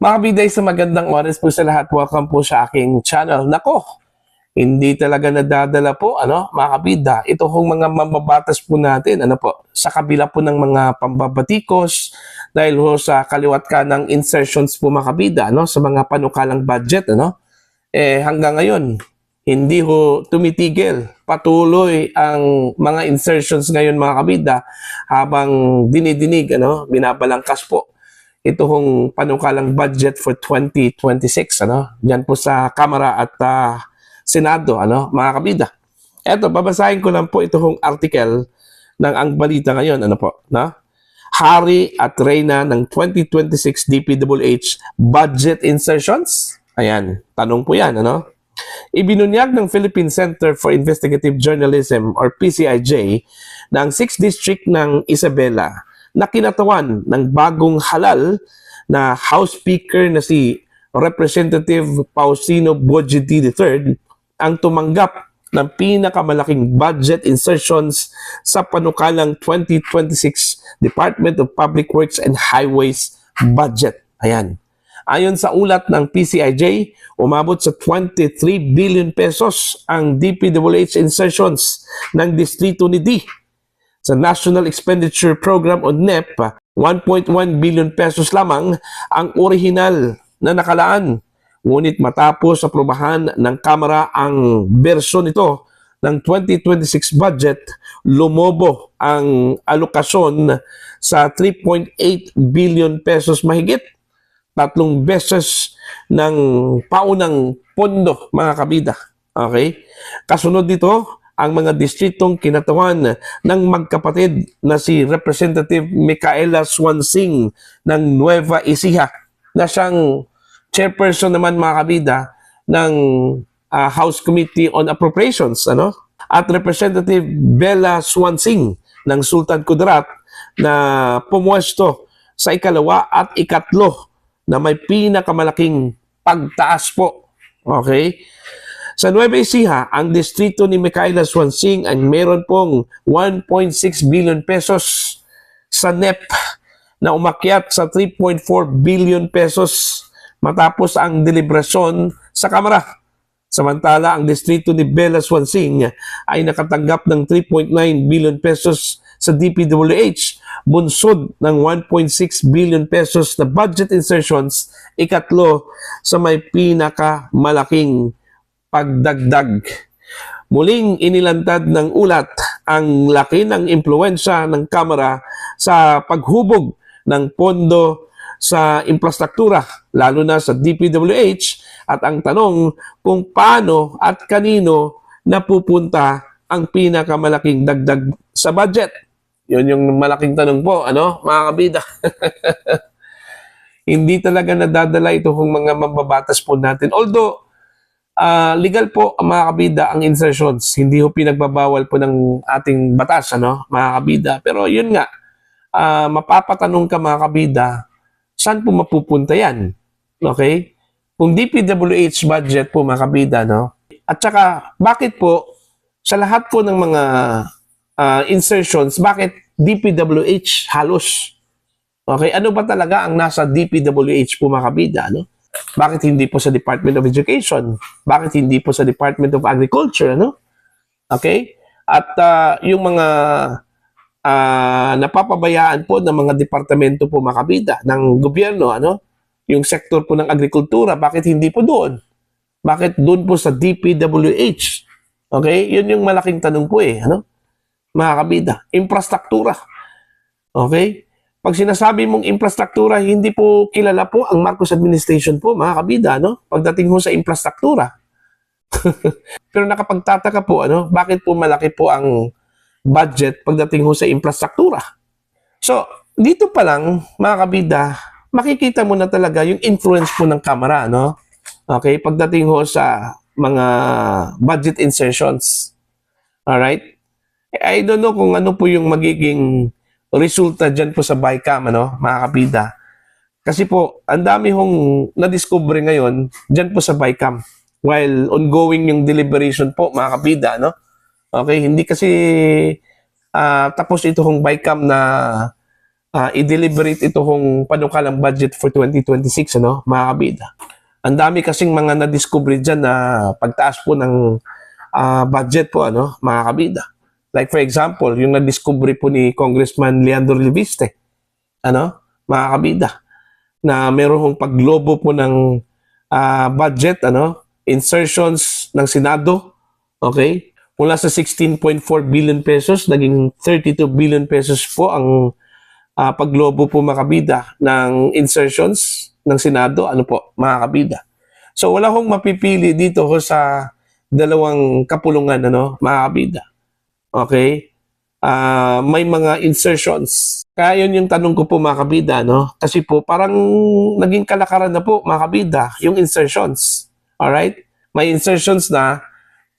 Mga biday, sa magandang oras po sa lahat. Welcome po sa aking channel. Nako, hindi talaga nadadala po, mga kabida. Ito hong mga mababatas po natin, sa kabila po ng mga pambabatikos, dahil ho sa kaliwat ka ng insertions po mga kabida, sa mga panukalang budget, hanggang ngayon, hindi ho tumitigil. Patuloy ang mga insertions ngayon mga kabida, habang dinidinig, binabalangkas po ito hong panukalang budget for 2026, Diyan po sa Kamara at Senado, mga kabida. Eto, babasahin ko lang po ito hong article ng Ang Balita ngayon, Hari at Reyna ng 2026 DPWH budget insertions. Ayan, tanong po yan, Ibinunyag ng Philippine Center for Investigative Journalism or PCIJ ng 6th District ng Isabela na kinatawan ng bagong halal na House Speaker na si Representative Pausino Bojidi III ang tumanggap ng pinakamalaking budget insertions sa panukalang 2026 Department of Public Works and Highways budget. Ayan. Ayon sa ulat ng PCIJ, umabot sa 23 billion pesos ang DPWH insertions ng distrito ni D. Sa National Expenditure Program o NEP, 1.1 billion pesos lamang ang orihinal na nakalaan. Ngunit matapos aprobahan ng Kamara ang bersyon nito ng 2026 budget, lumobo ang alokasyon sa 3.8 billion pesos mahigit. 3 beses ng paunang pondo, mga kabida. Okay? Kasunod dito, ang mga distritong kinatawan ng magkapatid na si Representative Micaela Swansing ng Nueva Ecija na siyang chairperson naman, mga kabida, ng House Committee on Appropriations, at Representative Bella Swansing ng Sultan Kudarat na pumuesto sa ikalawa at ikatlo na may pinakamalaking pagtaas po. Okay? Sa Nueva Ecija, ang distrito ni Micaela Swansing ay meron pong 1.6 billion pesos sa NEP na umakyat sa 3.4 billion pesos matapos ang deliberasyon sa Kamara. Samantala, ang distrito ni Bella Swansing ay nakatanggap ng 3.9 billion pesos sa DPWH, bunsod ng 1.6 billion pesos na budget insertions, ikatlo sa may pinakamalaking pagdagdag. Muling inilantad ng ulat ang laki ng impluwensya ng Kamara sa paghubog ng pondo sa infrastruktura, lalo na sa DPWH, at ang tanong kung paano at kanino napupunta ang pinakamalaking dagdag sa budget. Yun yung malaking tanong po, mga kabida. Hindi talaga nadadala ito kung mga mababatas po natin. Although, legal po, mga kabida, ang insertions. Hindi ho pinagbabawal po ng ating batas, mga kabida. Pero yun nga, mapapatanong ka, mga kabida, saan po mapupunta yan? Okay? Kung DPWH budget po, mga kabida, At saka, bakit po, sa lahat po ng mga insertions, bakit DPWH halos? Okay? Ano ba talaga ang nasa DPWH po, mga kabida, Bakit hindi po sa Department of Education? Bakit hindi po sa Department of Agriculture, Okay? At yung mga napapabayaan po ng mga departamento po, mga kabida, ng gobyerno, yung sektor po ng agrikultura, bakit hindi po doon? Bakit doon po sa DPWH? Okay? Yun yung malaking tanong po mga kabida. Infrastruktura. Okay? Pag sinasabi mong infrastruktura, hindi po kilala po ang Marcos administration po, mga kabida, pagdating ho sa infrastruktura. Pero nakapagtataka po, bakit po malaki po ang budget pagdating ho sa infrastruktura? So, dito pa lang, mga kabida, makikita mo na talaga yung influence po ng Kamara, Okay, pagdating ho sa mga budget insertions. Alright? I don't know kung ano po yung magiging resulta dyan po sa BICAM, mga kabida. Kasi po, ang dami hong na-discover ngayon dyan po sa BICAM while ongoing yung deliberation po, mga kabida, Okay, hindi kasi tapos ito hong BICAM na i-deliberate ito kung panukalang budget for 2026, ano, mga kabida. Ang dami kasing mga na-discover dyan na pagtaas po ng budget po, ano, mga kabida. Like for example, yung na-discover po ni Congressman Leandro Leviste, ano, mga kabida, na meron paglobo po ng budget, ano, insertions ng Senado, okay? Mula sa 16.4 billion pesos, naging 32 billion pesos po ang paglobo po mga kabida ng insertions ng Senado, ano po, mga kabida. So wala hong mapipili dito ho sa dalawang kapulungan, ano, mga kabida. Okay? May mga insertions. Kaya yun yung tanong ko po mga kabida, no? Kasi po parang naging kalakaran na po mga kabida yung insertions. Alright? May insertions na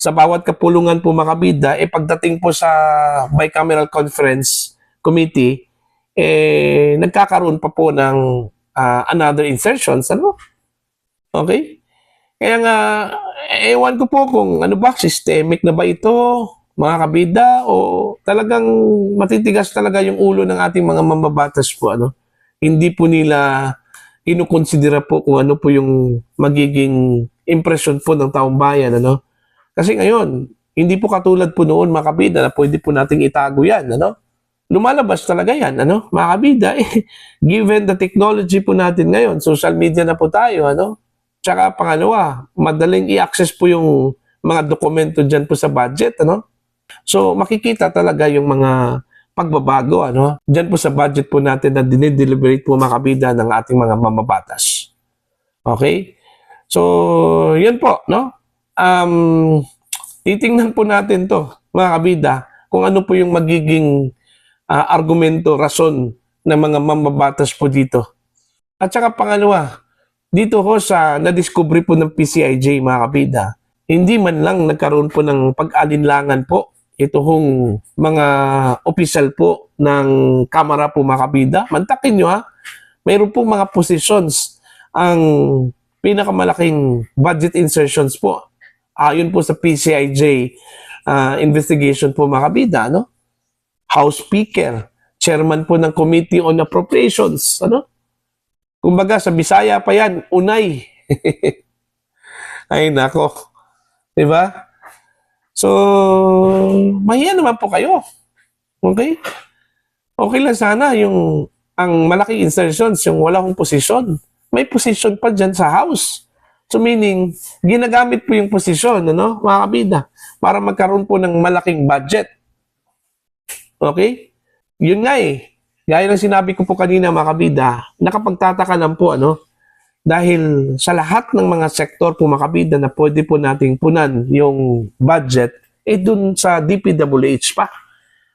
sa bawat kapulungan po mga kabida, pagdating po sa Bicameral Conference Committee, nagkakaroon pa po ng another insertions, ano? Okay? Kaya nga, ewan ko po kung ano ba, systemic na ba ito, mga kabida, o talagang matitigas talaga yung ulo ng ating mga mambabatas po, ano? Hindi po nila kinukonsidera po kung ano po yung magiging impression po ng taong bayan, ano? Kasi ngayon, hindi po katulad po noon, mga kabida, na pwede po nating itago yan, ano? Lumalabas talaga yan, ano? Mga kabida, given the technology po natin ngayon, social media na po tayo, ano? Tsaka pangalawa, madaling i-access po yung mga dokumento dyan po sa budget, ano? So, makikita talaga yung mga pagbabago, ano? Dyan po sa budget po natin na dinideliberate po mga kabida ng ating mga mamabatas. Okay? So, yan po, no? Titingnan po natin to, mga kabida, kung ano po yung magiging argumento, rason ng mga mamabatas po dito. At saka pangalawa, dito ho sa na-discovery po ng PCIJ, mga kabida, hindi man lang nagkaroon po ng pag-alinlangan po ito hong mga opisyal po ng Kamara po, mga kabida. Mantakin nyo ha, mayroon po mga positions ang pinakamalaking budget insertions po. Ayon po sa PCIJ investigation po, mga kabida, no? House Speaker, Chairman po ng Committee on Appropriations, ano? Kumbaga, sa Bisaya pa yan, unay. Ay, nako. Diba? So, mahiya naman po kayo. Okay? Okay lang sana yung ang malaking insertions, yung wala kong posisyon. May posisyon pa dyan sa House. So, meaning, ginagamit po yung posisyon, ano, mga kabida, para magkaroon po ng malaking budget. Okay? Yun nga Gaya ng sinabi ko po kanina, mga kabida, nakapagtataka lang po, ano, dahil sa lahat ng mga sektor po, mga kabida, na pwede po nating punan yung budget, dun sa DPWH pa,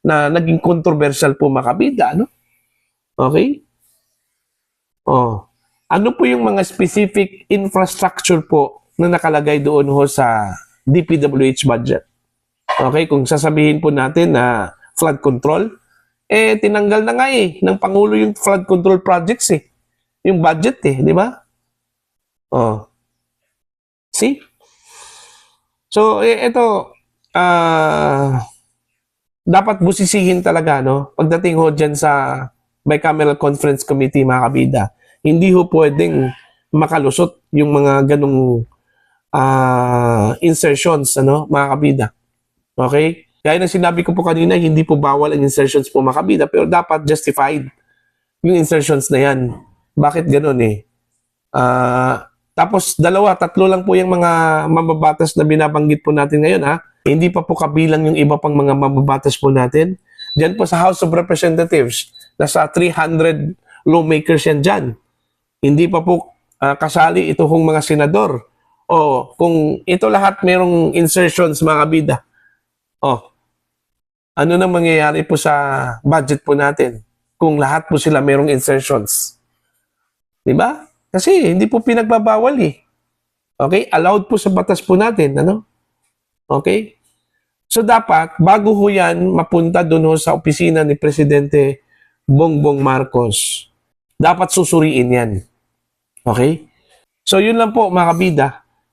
na naging controversial po, mga kabida, ano? Okay? Oh. Ano po yung mga specific infrastructure po na nakalagay doon ho sa DPWH budget? Okay, kung sasabihin po natin na flood control, tinanggal na nga ng Pangulo yung flood control projects yung budget di ba? Oh. See? So, ito, dapat busisihin talaga, no? Pagdating ho dyan sa Bicameral Conference Committee, mga kabida, hindi ho pwedeng makalusot yung mga ganong insertions, ano, mga kabida. Okay? Gaya ng sinabi ko po kanina, hindi po bawal ang insertions po, mga kabida, pero dapat justified yung insertions na yan. Bakit ganun tapos tatlo lang po yung mga mababatas na binabanggit po natin ngayon Hindi pa po kabilang yung iba pang mga mababatas po natin. Diyan po sa House of Representatives, nasa 300 lawmakers yan dyan. Hindi pa po kasali ito hong mga senador. O kung ito lahat merong insertions, mga kabida, ano nang mangyayari po sa budget po natin kung lahat po sila merong insertions? Diba? Kasi hindi po pinagbabawal Okay? Allowed po sa batas po natin, ano? Okay? So dapat, bago ho yan mapunta doon sa opisina ni Presidente Bongbong Marcos, dapat susuriin yan. Okay? So yun lang po, mga kabida.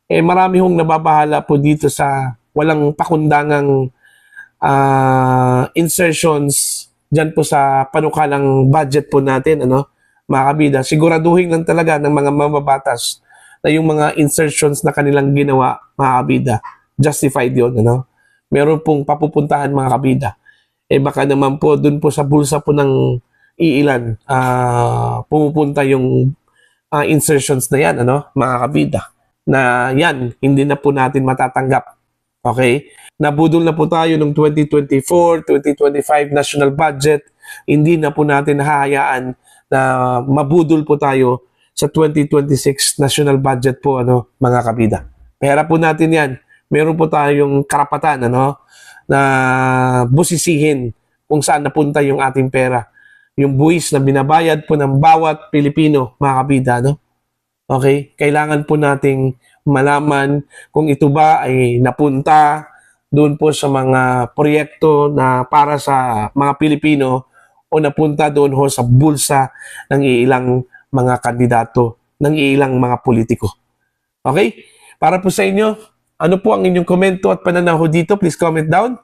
Marami hong nababahala po dito sa walang pakundangang insertions dyan po sa panukalang budget po natin, ano, mga kabida. Siguraduhin lang talaga ng mga mamabatas na yung mga insertions na kanilang ginawa, mga kabida, justified yun, ano. Meron pong papupuntahan, mga kabida. Baka naman po, dun po sa bulsa po ng iilan, pumupunta yung insertions na yan, ano, mga kabida. Na yan, hindi na po natin matatanggap. Okay? Nabudol na po tayo ng 2024, 2025 national budget. Hindi na po natin hahayaan na mabudol po tayo sa 2026 national budget po, ano, mga kabida. Pera po natin yan. Meron po tayong karapatan, ano, na busisihin kung saan napunta yung ating pera. Yung buwis na binabayad po ng bawat Pilipino, mga kabida, no? Okay? Kailangan po nating malaman kung ito ba ay napunta doon po sa mga proyekto na para sa mga Pilipino o napunta doon ho sa bulsa ng iilang mga kandidato, ng iilang mga politiko. Okay? Para po sa inyo, ano po ang inyong komento at pananaw ho dito? Please comment down.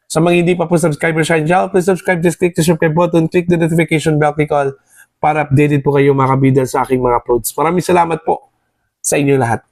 Sa mga hindi pa po subscriber sa channel, please subscribe, just click the subscribe button, click the notification bell, click all para updated po kayo mga kabida sa aking mga uploads. Maraming salamat po sa inyo lahat.